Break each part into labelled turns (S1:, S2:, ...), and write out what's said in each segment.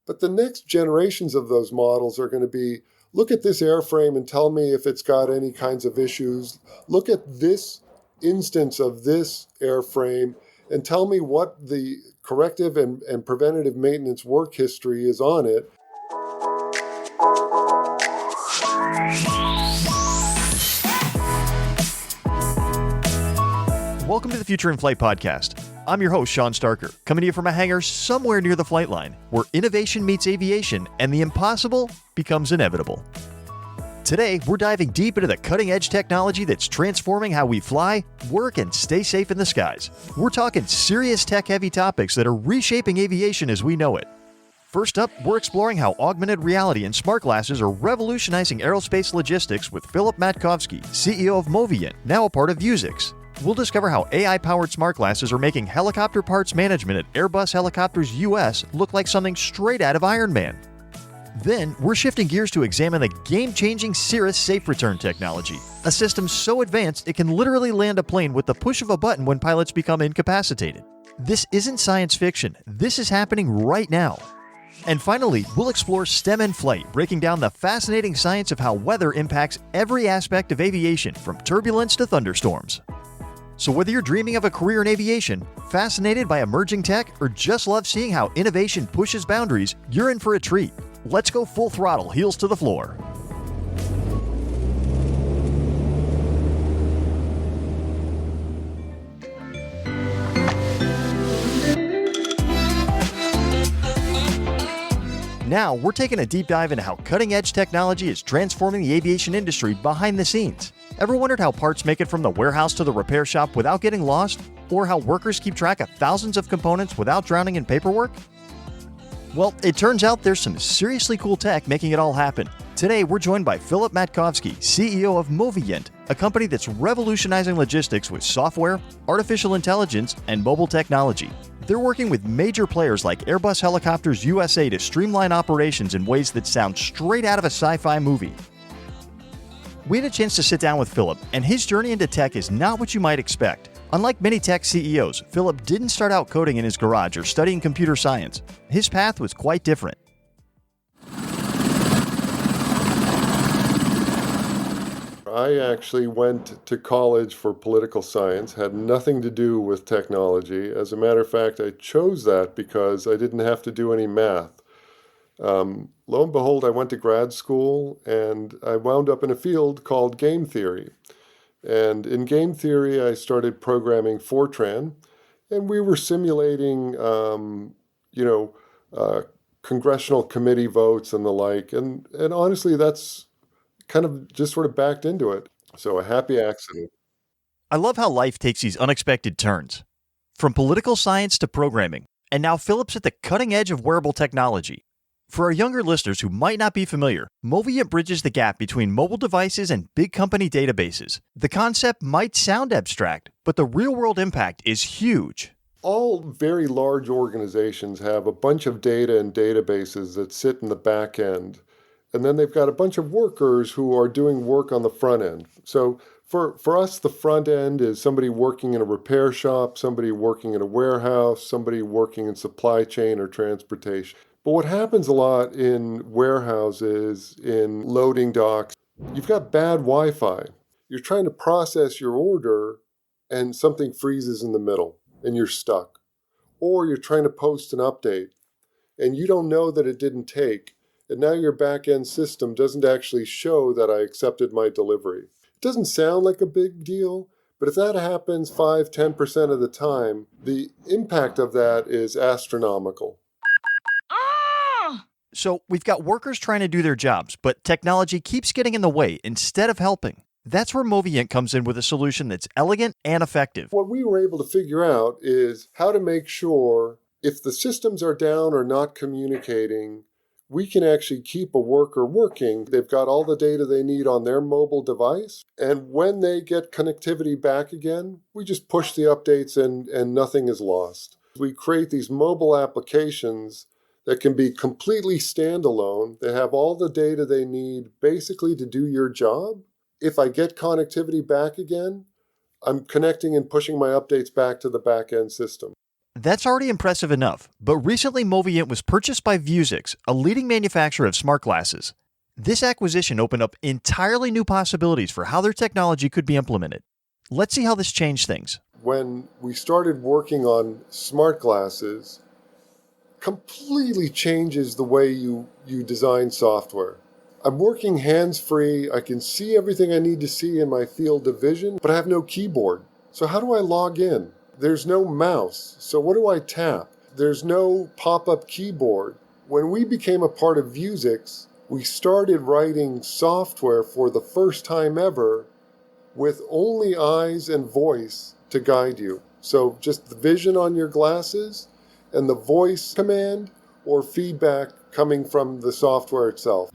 S1: But the next generations of those models are going to be, look at this airframe and tell me if it's got any kinds of issues. Look at this instance of this airframe and tell me what the corrective and preventative maintenance work history is on it.
S2: Welcome to the Future in Flight podcast. I'm your host, Sean Starker, coming to you from a hangar somewhere near the flight line, where innovation meets aviation and the impossible becomes inevitable. Today, we're diving deep into the cutting-edge technology that's transforming how we fly, work, and stay safe in the skies. We're talking serious tech-heavy topics that are reshaping aviation as we know it. First up, we're exploring how augmented reality and smart glasses are revolutionizing aerospace logistics with Philip Matkovsky, CEO of Moviynt, now a part of Vuzix. We'll discover how AI-powered smart glasses are making helicopter parts management at Airbus Helicopters US look like something straight out of Iron Man. Then, we're shifting gears to examine the game-changing Cirrus SafeReturn technology, a system so advanced it can literally land a plane with the push of a button when pilots become incapacitated. This isn't science fiction, this is happening right now. And finally, we'll explore STEM in flight, breaking down the fascinating science of how weather impacts every aspect of aviation, from turbulence to thunderstorms. So whether you're dreaming of a career in aviation, fascinated by emerging tech, or just love seeing how innovation pushes boundaries, you're in for a treat. Let's go full throttle, heels to the floor. Now, we're taking a deep dive into how cutting-edge technology is transforming the aviation industry behind the scenes. Ever wondered how parts make it from the warehouse to the repair shop without getting lost? Or how workers keep track of thousands of components without drowning in paperwork? Well, it turns out there's some seriously cool tech making it all happen. Today, we're joined by Philip Matkovsky, CEO of Moviynt, a company that's revolutionizing logistics with software, artificial intelligence, and mobile technology. They're working with major players like Airbus Helicopters USA to streamline operations in ways that sound straight out of a sci-fi movie. We had a chance to sit down with Philip, and his journey into tech is not what you might expect. Unlike many tech CEOs, Philip didn't start out coding in his garage or studying computer science. His path was quite different.
S1: I actually went to college for political science, had nothing to do with technology. As a matter of fact, I chose that because I didn't have to do any math. Lo and behold, I went to grad school and I wound up in a field called game theory. And in game theory, I started programming Fortran, and we were simulating, congressional committee votes and the like. And honestly, that's kind of just sort of backed into it. So a happy accident.
S2: I love how life takes these unexpected turns. From political science to programming, and now Philip's at the cutting edge of wearable technology. For our younger listeners who might not be familiar, Moviynt bridges the gap between mobile devices and big company databases. The concept might sound abstract, but the real-world impact is huge.
S1: All very large organizations have a bunch of data and databases that sit in the back end. And then they've got a bunch of workers who are doing work on the front end. So for us, the front end is somebody working in a repair shop, somebody working in a warehouse, somebody working in supply chain or transportation. But what happens a lot in warehouses, in loading docks, you've got bad Wi-Fi. You're trying to process your order and something freezes in the middle and you're stuck. Or you're trying to post an update and you don't know that it didn't take. And now your back-end system doesn't actually show that I accepted my delivery. It doesn't sound like a big deal, but if that happens 5-10% of the time, the impact of that is astronomical.
S2: So we've got workers trying to do their jobs, but technology keeps getting in the way instead of helping. That's where Moviynt comes in with a solution that's elegant and effective.
S1: What we were able to figure out is how to make sure if the systems are down or not communicating, we can actually keep a worker working. They've got all the data they need on their mobile device. And when they get connectivity back again, we just push the updates and nothing is lost. We create these mobile applications that can be completely standalone. They have all the data they need basically to do your job. If I get connectivity back again, I'm connecting and pushing my updates back to the back-end system.
S2: That's already impressive enough, but recently Moviynt was purchased by Vuzix, a leading manufacturer of smart glasses. This acquisition opened up entirely new possibilities for how their technology could be implemented. Let's see how this changed things.
S1: When we started working on smart glasses, completely changes the way you design software. I'm working hands-free. I can see everything I need to see in my field of vision, but I have no keyboard. So how do I log in? There's no mouse. So what do I tap? There's no pop-up keyboard. When we became a part of Vuzix, we started writing software for the first time ever with only eyes and voice to guide you. So just the vision on your glasses and the voice command or feedback coming from the software itself.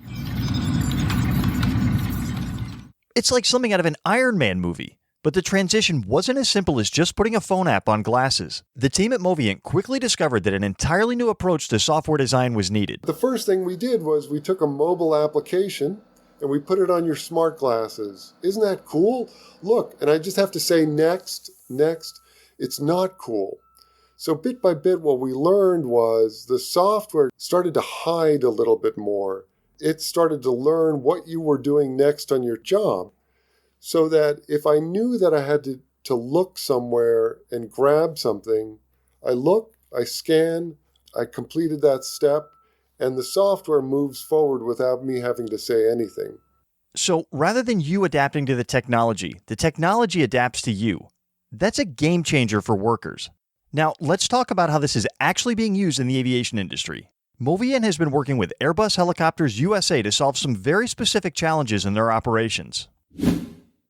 S2: It's like something out of an Iron Man movie. But the transition wasn't as simple as just putting a phone app on glasses. The team at Moviynt quickly discovered that an entirely new approach to software design was needed.
S1: The first thing we did was we took a mobile application and we put it on your smart glasses. Isn't that cool? Look, and I just have to say next. It's not cool. So bit by bit, what we learned was the software started to hide a little bit more. It started to learn what you were doing next on your job. So that if I knew that I had to look somewhere and grab something, I look, I scan, I completed that step, and the software moves forward without me having to say anything.
S2: So rather than you adapting to the technology adapts to you. That's a game changer for workers. Now, let's talk about how this is actually being used in the aviation industry. Moviynt has been working with Airbus Helicopters USA to solve some very specific challenges in their operations.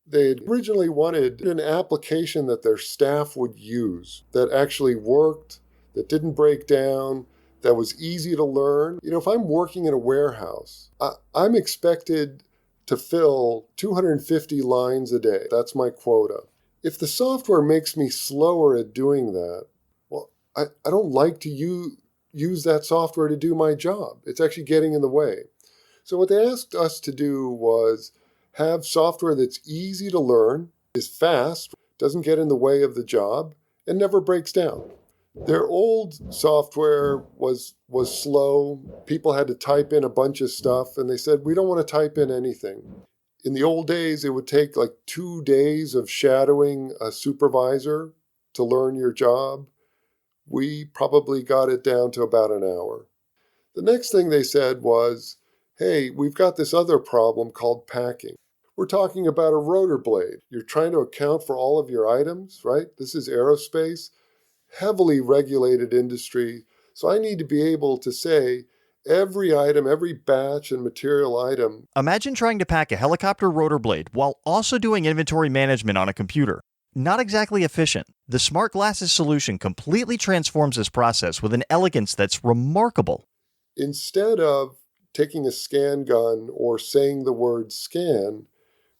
S1: They originally wanted an application that their staff would use that actually worked, that didn't break down, that was easy to learn. You know, if I'm working in a warehouse, I'm expected to fill 250 lines a day. That's my quota. If the software makes me slower at doing that, well, I don't like to use that software to do my job. It's actually getting in the way. So what they asked us to do was have software that's easy to learn, is fast, doesn't get in the way of the job, and never breaks down. Their old software was slow. People had to type in a bunch of stuff, and they said, we don't want to type in anything. In the old days, it would take like 2 days of shadowing a supervisor to learn your job. We probably got it down to about an hour. The next thing they said was, hey, we've got this other problem called packing. We're talking about a rotor blade. You're trying to account for all of your items, right? This is aerospace, heavily regulated industry. So I need to be able to say every item, every batch and material item.
S2: Imagine trying to pack a helicopter rotor blade while also doing inventory management on a computer. Not exactly efficient. The smart glasses solution completely transforms this process with an elegance that's remarkable.
S1: Instead of taking a scan gun or saying the word scan,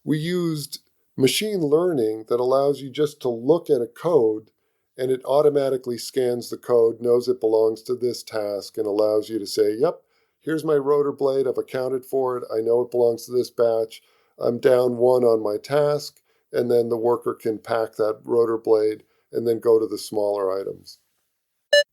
S1: we used machine learning that allows you just to look at a code and it automatically scans the code, knows it belongs to this task, and allows you to say, yep, here's my rotor blade, I've accounted for it, I know it belongs to this batch, I'm down 1 on my task, and then the worker can pack that rotor blade and then go to the smaller items.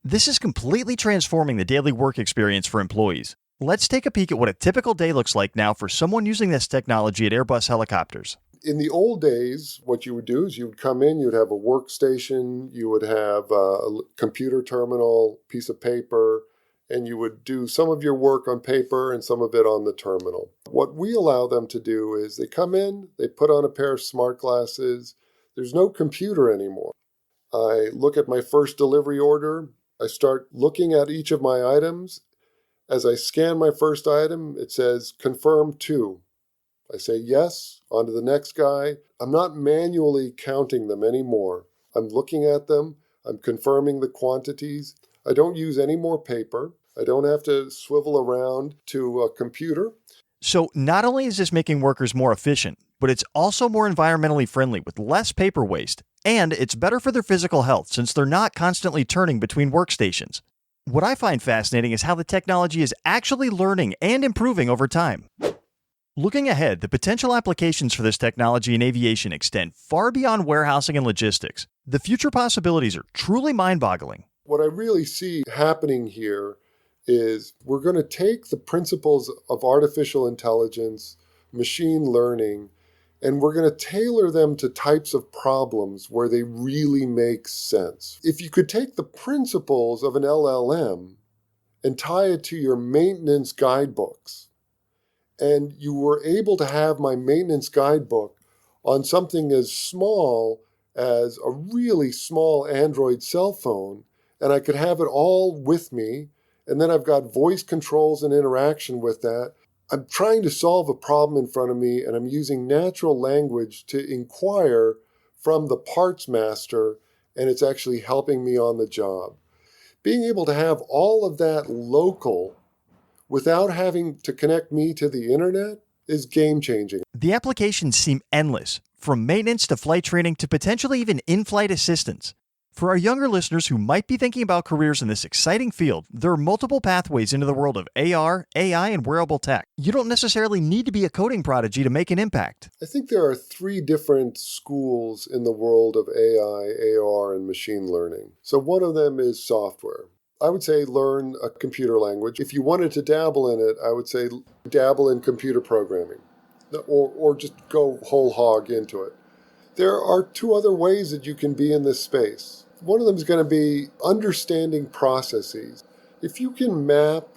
S2: This is completely transforming the daily work experience for employees. Let's take a peek at what a typical day looks like now for someone using this technology at Airbus Helicopters.
S1: In the old days, what you would do is you would come in, you'd have a workstation, you would have a computer terminal, piece of paper, and you would do some of your work on paper and some of it on the terminal. What we allow them to do is they come in, they put on a pair of smart glasses. There's no computer anymore. I look at my first delivery order. I start looking at each of my items. As I scan my first item, it says confirm to. I say yes, on to the next guy. I'm not manually counting them anymore. I'm looking at them. I'm confirming the quantities. I don't use any more paper. I don't have to swivel around to a computer.
S2: So not only is this making workers more efficient, but it's also more environmentally friendly with less paper waste. And it's better for their physical health since they're not constantly turning between workstations. What I find fascinating is how the technology is actually learning and improving over time. Looking ahead, the potential applications for this technology in aviation extend far beyond warehousing and logistics. The future possibilities are truly mind-boggling.
S1: What I really see happening here is we're going to take the principles of artificial intelligence, machine learning, and we're going to tailor them to types of problems where they really make sense. If you could take the principles of an LLM and tie it to your maintenance guidebooks, and you were able to have my maintenance guidebook on something as small as a really small Android cell phone, and I could have it all with me, and then I've got voice controls and interaction with that. I'm trying to solve a problem in front of me, and I'm using natural language to inquire from the parts master, and it's actually helping me on the job. Being able to have all of that local without having to connect me to the internet is game-changing.
S2: The applications seem endless, from maintenance to flight training to potentially even in-flight assistance. For our younger listeners who might be thinking about careers in this exciting field, there are multiple pathways into the world of AR, AI, and wearable tech. You don't necessarily need to be a coding prodigy to make an impact.
S1: I think there are 3 different schools in the world of AI, AR, and machine learning. So one of them is software. I would say learn a computer language. If you wanted to dabble in it, I would say dabble in computer programming, or just go whole hog into it. There are 2 other ways that you can be in this space. One of them is going to be understanding processes. If you can map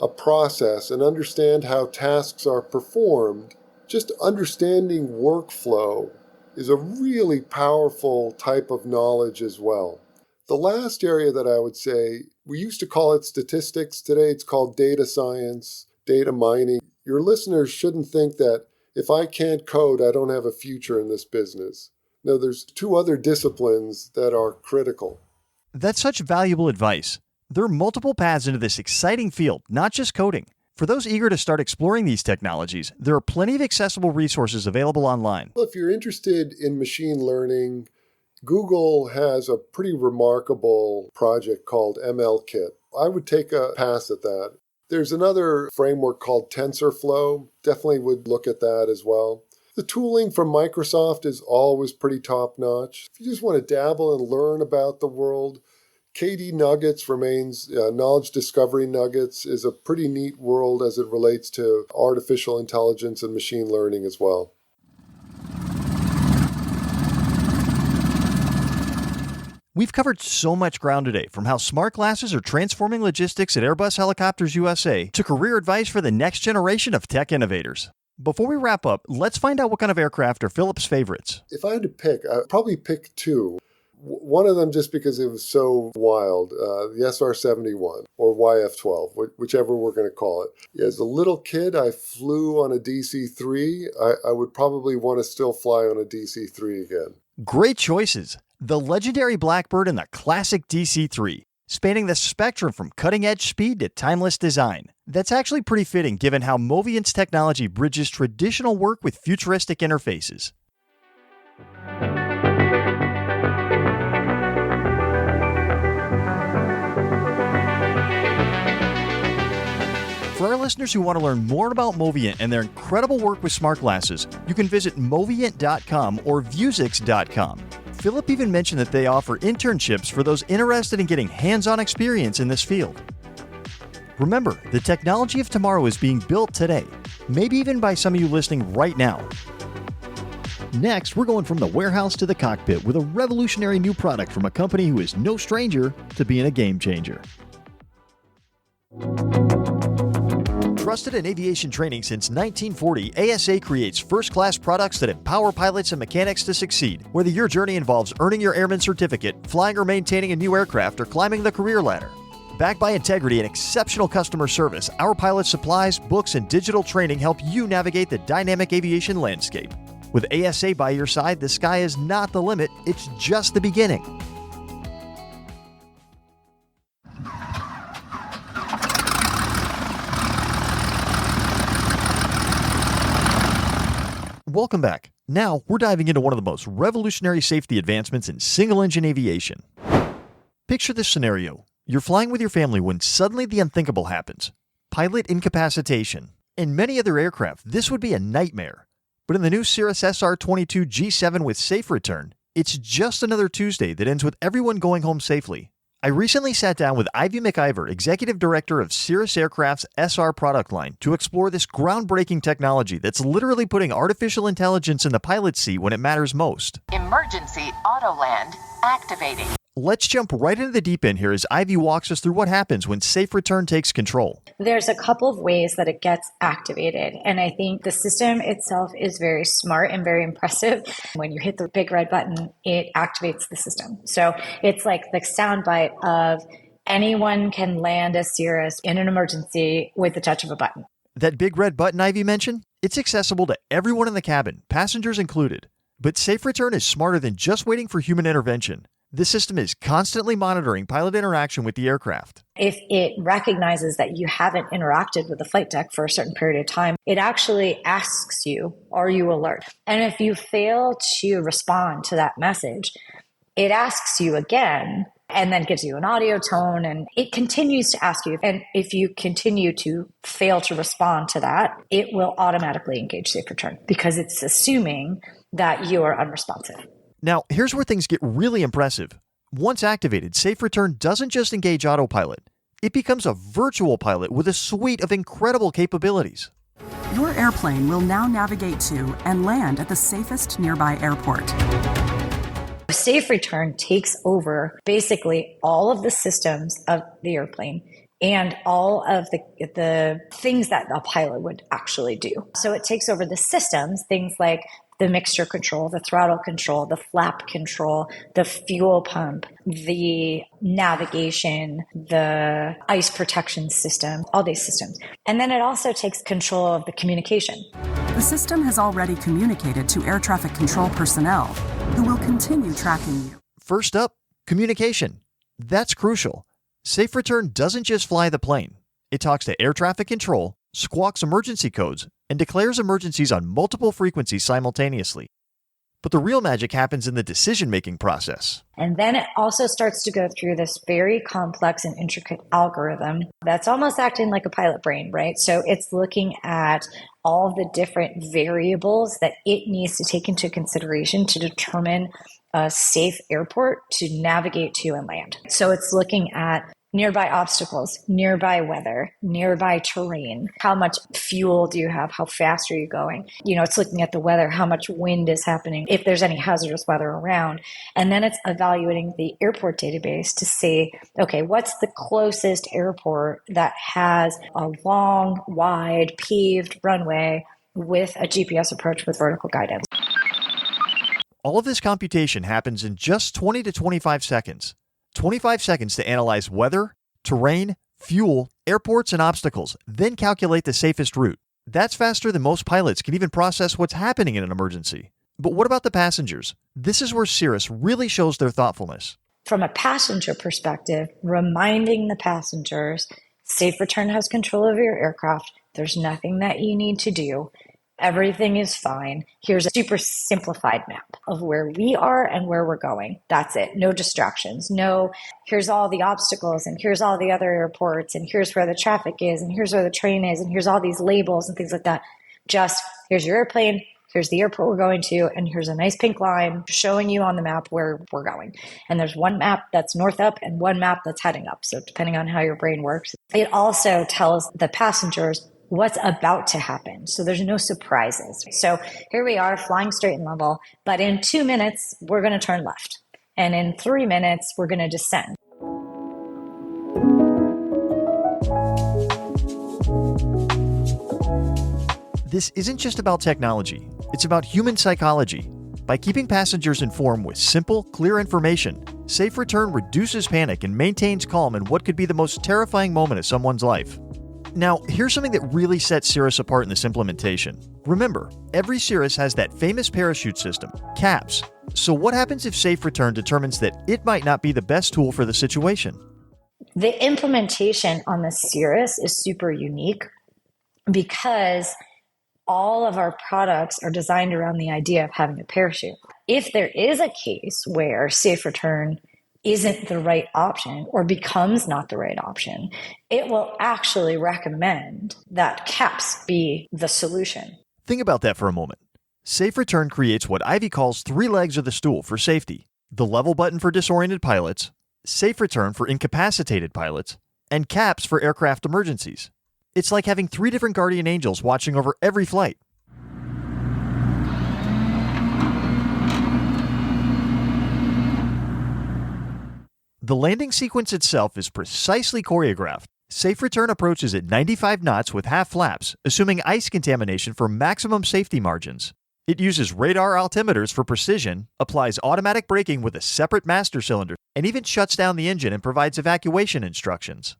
S1: a process and understand how tasks are performed, just understanding workflow is a really powerful type of knowledge as well. The last area that I would say, we used to call it statistics. Today it's called data science, data mining. Your listeners shouldn't think that if I can't code, I don't have a future in this business. No, there's 2 other disciplines that are critical.
S2: That's such valuable advice. There are multiple paths into this exciting field, not just coding. For those eager to start exploring these technologies, there are plenty of accessible resources available online.
S1: Well, if you're interested in machine learning, Google has a pretty remarkable project called MLKit. I would take a pass at that. There's another framework called TensorFlow. Definitely would look at that as well. The tooling from Microsoft is always pretty top-notch. If you just want to dabble and learn about the world, KD Nuggets remains, Knowledge Discovery Nuggets is a pretty neat world as it relates to artificial intelligence and machine learning as well.
S2: We've covered so much ground today, from how smart glasses are transforming logistics at Airbus Helicopters USA to career advice for the next generation of tech innovators. Before we wrap up, let's find out what kind of aircraft are Philip's favorites.
S1: If I had to pick, I'd probably pick 2. One of them just because it was so wild, the SR-71 or YF-12, whichever we're going to call it. As a little kid, I flew on a DC-3. I would probably want to still fly on a DC-3 again.
S2: Great choices. The legendary Blackbird and the classic DC-3, spanning the spectrum from cutting-edge speed to timeless design. That's actually pretty fitting given how Moviynt's technology bridges traditional work with futuristic interfaces. For our listeners who want to learn more about Moviynt and their incredible work with smart glasses, you can visit Moviynt.com or Vuzix.com. Philip even mentioned that they offer internships for those interested in getting hands-on experience in this field. Remember, the technology of tomorrow is being built today, maybe even by some of you listening right now. Next, we're going from the warehouse to the cockpit with a revolutionary new product from a company who is no stranger to being a game changer. Trusted in aviation training since 1940, ASA creates first-class products that empower pilots and mechanics to succeed. Whether your journey involves earning your airman certificate, flying or maintaining a new aircraft, or climbing the career ladder. Backed by integrity and exceptional customer service, our pilot supplies, books, and digital training help you navigate the dynamic aviation landscape. With ASA by your side, the sky is not the limit, it's just the beginning. Welcome back. Now, we're diving into one of the most revolutionary safety advancements in single-engine aviation. Picture this scenario. You're flying with your family when suddenly the unthinkable happens. Pilot incapacitation. In many other aircraft, this would be a nightmare. But in the new Cirrus SR22 G7 with SafeReturn, it's just another Tuesday that ends with everyone going home safely. I recently sat down with Ivy McIver, Executive Director of Cirrus Aircraft's SR product line, to explore this groundbreaking technology that's literally putting artificial intelligence in the pilot's seat when it matters most.
S3: Emergency Autoland activating.
S2: Let's jump right into the deep end here as Ivy walks us through what happens when SafeReturn takes control.
S4: There's a couple of ways that it gets activated, and I think the system itself is very smart and very impressive. When you hit the big red button, it activates the system. So it's like the soundbite of anyone can land a Cirrus in an emergency with the touch of a button.
S2: That big red button Ivy mentioned, it's accessible to everyone in the cabin, passengers included. But SafeReturn is smarter than just waiting for human intervention. This system is constantly monitoring pilot interaction with the aircraft.
S4: If it recognizes that you haven't interacted with the flight deck for a certain period of time, it actually asks you, are you alert? And if you fail to respond to that message, it asks you again and then gives you an audio tone, and it continues to ask you. And if you continue to fail to respond to that, it will automatically engage SafeReturn because it's assuming that you are unresponsive.
S2: Now, here's where things get really impressive. Once activated, SafeReturn doesn't just engage autopilot. It becomes a virtual pilot with a suite of incredible capabilities.
S5: Your airplane will now navigate to and land at the safest nearby airport.
S4: SafeReturn takes over basically all of the systems of the airplane and all of the things that a pilot would actually do. So it takes over the systems, things like the mixture control, the throttle control, the flap control, the fuel pump, the navigation, the ice protection system, all these systems. And then it also takes control of the communication.
S5: The system has already communicated to air traffic control personnel, who will continue tracking you.
S2: First up, communication. That's crucial. SafeReturn doesn't just fly the plane. It talks to air traffic control, squawks emergency codes, and declares emergencies on multiple frequencies simultaneously. But the real magic happens in the decision-making process.
S4: And then it also starts to go through this very complex and intricate algorithm that's almost acting like a pilot brain, right? So it's looking at all the different variables that it needs to take into consideration to determine a safe airport to navigate to and land. So it's looking at nearby obstacles, nearby weather, nearby terrain. How much fuel do you have? How fast are you going? It's looking at the weather, how much wind is happening, if there's any hazardous weather around. And then it's evaluating the airport database to see, okay, what's the closest airport that has a long, wide, paved runway with a GPS approach with vertical guidance.
S2: All of this computation happens in just 20 to 25 seconds. 25 seconds to analyze weather, terrain, fuel, airports, and obstacles, then calculate the safest route. That's faster than most pilots can even process what's happening in an emergency. But what about the passengers? This is where Cirrus really shows their thoughtfulness.
S4: From a passenger perspective, reminding the passengers, SafeReturn has control of your aircraft. There's nothing that you need to do. Everything is fine. Here's a super simplified map of where we are and where we're going. That's it. No distractions. No, here's all the obstacles and here's all the other airports and here's where the traffic is and here's where the train is and here's all these labels and things like that. Just here's your airplane, here's the airport we're going to, and here's a nice pink line showing you on the map where we're going. And there's one map that's north up and one map that's heading up. So depending on how your brain works, it also tells the passengers what's about to happen. So there's no surprises. So here we are flying straight and level, but in 2 minutes, we're going to turn left. And in 3 minutes, we're going to descend.
S2: This isn't just about technology. It's about human psychology. By keeping passengers informed with simple, clear information, SafeReturn reduces panic and maintains calm in what could be the most terrifying moment of someone's life. Now, here's something that really sets Cirrus apart in this implementation. Remember, every Cirrus has that famous parachute system, C.A.P.S. So what happens if SafeReturn determines that it might not be the best tool for the situation?
S4: The implementation on the Cirrus is super unique because all of our products are designed around the idea of having a parachute. If there is a case where SafeReturn isn't the right option or becomes not the right option, it will actually recommend that C.A.P.S be the solution.
S2: Think about that for a moment. SafeReturn creates what Ivy calls 3 legs of the stool for safety: the level button for disoriented pilots, SafeReturn for incapacitated pilots, and C.A.P.S for aircraft emergencies. It's like having 3 different guardian angels watching over every flight. The landing sequence itself is precisely choreographed. SafeReturn approaches at 95 knots with half flaps, assuming ice contamination for maximum safety margins. It uses radar altimeters for precision, applies automatic braking with a separate master cylinder, and even shuts down the engine and provides evacuation instructions.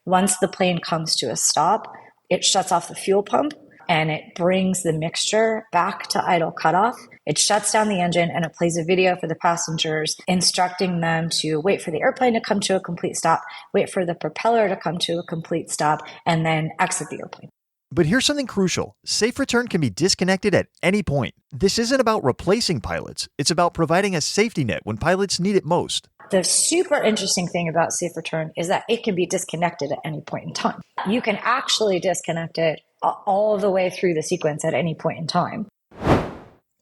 S4: Once the plane comes to a stop, it shuts off the fuel pump and it brings the mixture back to idle cutoff. It shuts down the engine and it plays a video for the passengers instructing them to wait for the airplane to come to a complete stop, wait for the propeller to come to a complete stop, and then exit the airplane.
S2: But here's something crucial. SafeReturn can be disconnected at any point. This isn't about replacing pilots. It's about providing a safety net when pilots need it most.
S4: The super interesting thing about SafeReturn is that it can be disconnected at any point in time. You can actually disconnect it all the way through the sequence at any point in time.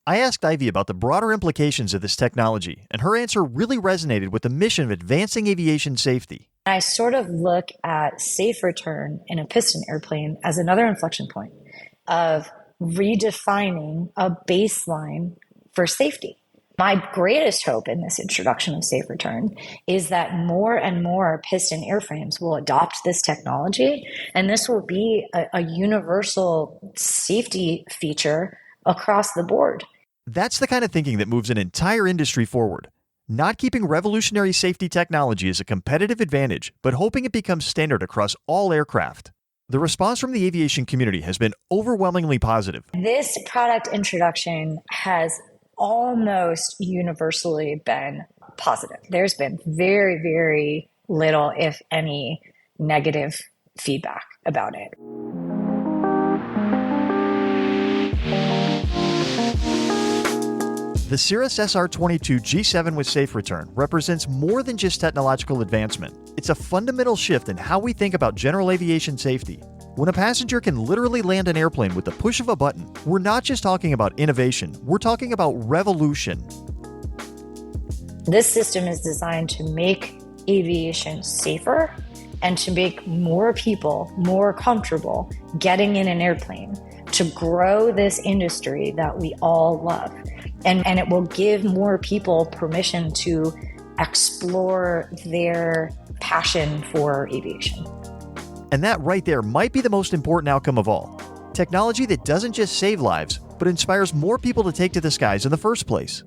S2: I asked Ivy about the broader implications of this technology, and her answer really resonated with the mission of advancing aviation safety.
S4: I sort of look at SafeReturn in a piston airplane as another inflection point of redefining a baseline for safety. My greatest hope in this introduction of SafeReturn is that more and more piston airframes will adopt this technology, and this will be a universal safety feature across the board.
S2: That's the kind of thinking that moves an entire industry forward. Not keeping revolutionary safety technology as a competitive advantage, but hoping it becomes standard across all aircraft. The response from the aviation community has been overwhelmingly positive.
S4: This product introduction has almost universally been positive. There's been very, very little, if any, negative feedback about it.
S2: The Cirrus SR22 G7 with SafeReturn represents more than just technological advancement. It's a fundamental shift in how we think about general aviation safety. When a passenger can literally land an airplane with the push of a button, we're not just talking about innovation, we're talking about revolution.
S4: This system is designed to make aviation safer and to make more people more comfortable getting in an airplane, to grow this industry that we all love. And it will give more people permission to explore their passion for aviation.
S2: And that right there might be the most important outcome of all. Technology that doesn't just save lives, but inspires more people to take to the skies in the first place.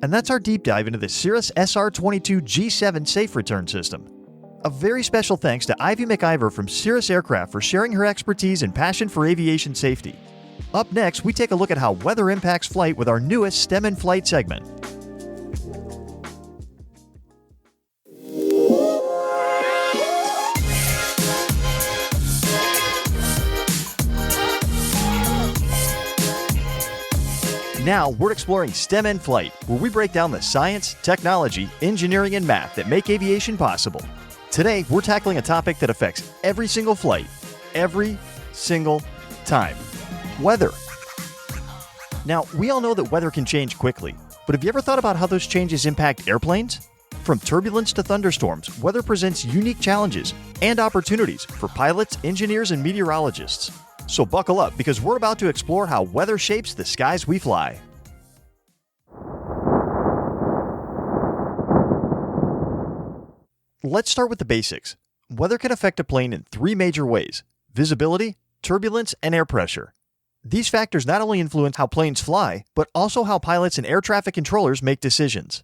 S2: And that's our deep dive into the Cirrus SR22 G7 SafeReturn system. A very special thanks to Ivy McIver from Cirrus Aircraft for sharing her expertise and passion for aviation safety. Up next, we take a look at how weather impacts flight with our newest STEM in Flight segment. Now, we're exploring STEM in Flight, where we break down the science, technology, engineering, and math that make aviation possible. Today, we're tackling a topic that affects every single flight, every single time. Weather. Now, we all know that weather can change quickly, but have you ever thought about how those changes impact airplanes? From turbulence to thunderstorms, weather presents unique challenges and opportunities for pilots, engineers, and meteorologists. So buckle up, because we're about to explore how weather shapes the skies we fly. Let's start with the basics. Weather can affect a plane in 3 major ways: visibility, turbulence, and air pressure. These factors not only influence how planes fly, but also how pilots and air traffic controllers make decisions.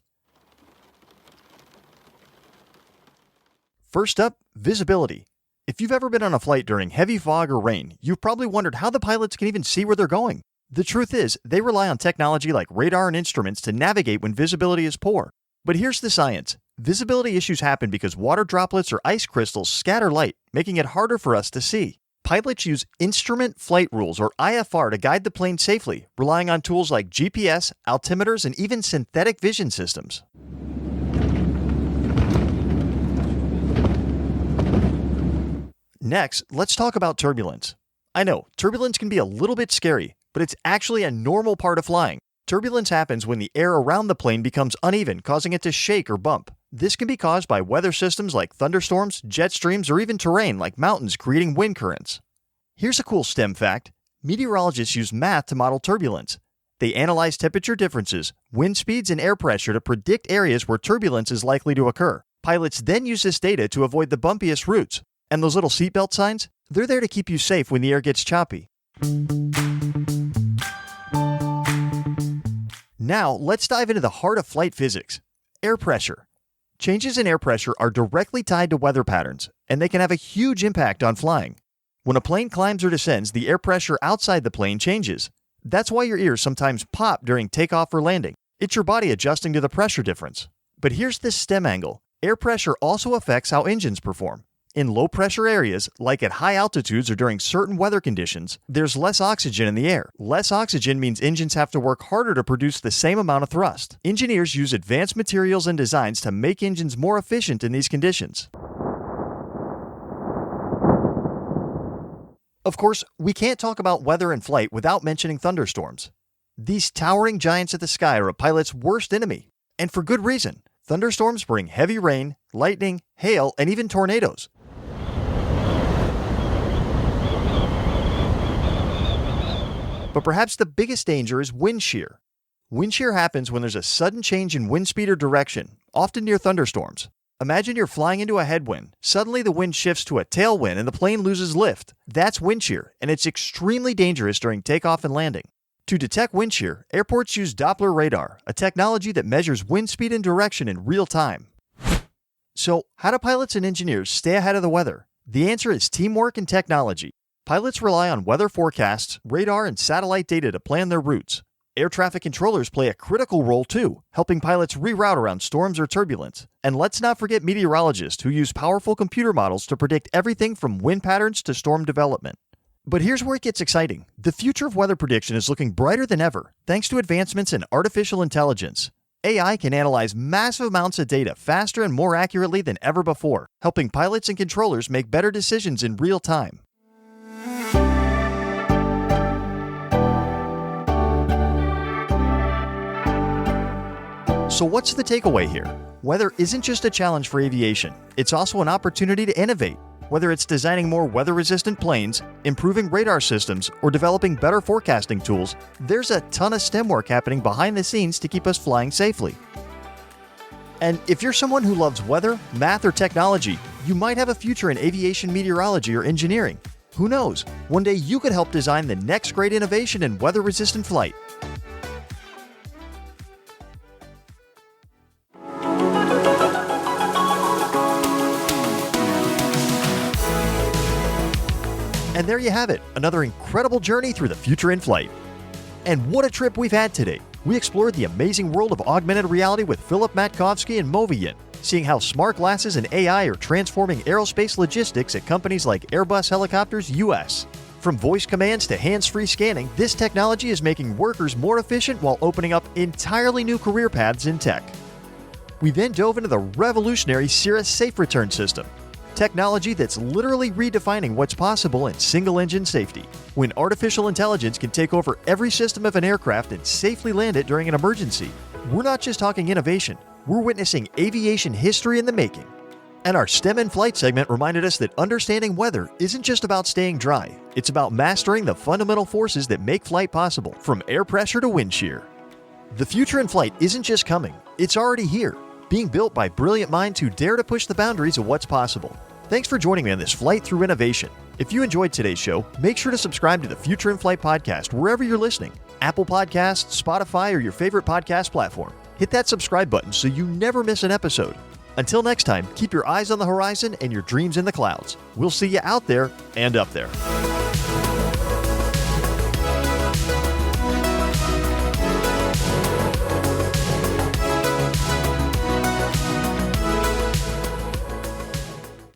S2: First up, visibility. If you've ever been on a flight during heavy fog or rain, you've probably wondered how the pilots can even see where they're going. The truth is, they rely on technology like radar and instruments to navigate when visibility is poor. But here's the science. Visibility issues happen because water droplets or ice crystals scatter light, making it harder for us to see. Pilots use Instrument Flight Rules, or IFR, to guide the plane safely, relying on tools like GPS, altimeters, and even synthetic vision systems. Next, let's talk about turbulence. I know, turbulence can be a little bit scary, but it's actually a normal part of flying. Turbulence happens when the air around the plane becomes uneven, causing it to shake or bump. This can be caused by weather systems like thunderstorms, jet streams, or even terrain like mountains creating wind currents. Here's a cool STEM fact. Meteorologists use math to model turbulence. They analyze temperature differences, wind speeds, and air pressure to predict areas where turbulence is likely to occur. Pilots then use this data to avoid the bumpiest routes. And those little seatbelt signs? They're there to keep you safe when the air gets choppy. Now, let's dive into the heart of flight physics. Air pressure. Changes in air pressure are directly tied to weather patterns, and they can have a huge impact on flying. When a plane climbs or descends, the air pressure outside the plane changes. That's why your ears sometimes pop during takeoff or landing. It's your body adjusting to the pressure difference. But here's this STEM angle. Air pressure also affects how engines perform. In low-pressure areas, like at high altitudes or during certain weather conditions, there's less oxygen in the air. Less oxygen means engines have to work harder to produce the same amount of thrust. Engineers use advanced materials and designs to make engines more efficient in these conditions. Of course, we can't talk about weather and flight without mentioning thunderstorms. These towering giants of the sky are a pilot's worst enemy, and for good reason. Thunderstorms bring heavy rain, lightning, hail, and even tornadoes. But perhaps the biggest danger is wind shear. Wind shear happens when there's a sudden change in wind speed or direction, often near thunderstorms. Imagine you're flying into a headwind. Suddenly the wind shifts to a tailwind and the plane loses lift. That's wind shear, and it's extremely dangerous during takeoff and landing. To detect wind shear, airports use Doppler radar, a technology that measures wind speed and direction in real time. So, how do pilots and engineers stay ahead of the weather? The answer is teamwork and technology. Pilots rely on weather forecasts, radar, and satellite data to plan their routes. Air traffic controllers play a critical role too, helping pilots reroute around storms or turbulence. And let's not forget meteorologists who use powerful computer models to predict everything from wind patterns to storm development. But here's where it gets exciting. The future of weather prediction is looking brighter than ever, thanks to advancements in artificial intelligence. AI can analyze massive amounts of data faster and more accurately than ever before, helping pilots and controllers make better decisions in real time. So what's the takeaway here? Weather isn't just a challenge for aviation, it's also an opportunity to innovate. Whether it's designing more weather-resistant planes, improving radar systems, or developing better forecasting tools, there's a ton of STEM work happening behind the scenes to keep us flying safely. And if you're someone who loves weather, math, or technology, you might have a future in aviation meteorology or engineering. Who knows? One day you could help design the next great innovation in weather-resistant flight. And there you have it, another incredible journey through the future in flight. And what a trip we've had today. We explored the amazing world of augmented reality with Philip Matkovsky and Moviynt, seeing how smart glasses and AI are transforming aerospace logistics at companies like Airbus Helicopters US. From voice commands to hands-free scanning, this technology is making workers more efficient while opening up entirely new career paths in tech. We then dove into the revolutionary Cirrus SafeReturn system, technology that's literally redefining what's possible in single-engine safety. When artificial intelligence can take over every system of an aircraft and safely land it during an emergency, we're not just talking innovation, we're witnessing aviation history in the making. And our STEM in Flight segment reminded us that understanding weather isn't just about staying dry, it's about mastering the fundamental forces that make flight possible, from air pressure to wind shear. The future in flight isn't just coming, it's already here, being built by brilliant minds who dare to push the boundaries of what's possible. Thanks for joining me on this flight through innovation. If you enjoyed today's show, make sure to subscribe to the Future in Flight podcast wherever you're listening. Apple Podcasts, Spotify, or your favorite podcast platform. Hit that subscribe button so you never miss an episode. Until next time, keep your eyes on the horizon and your dreams in the clouds. We'll see you out there and up there.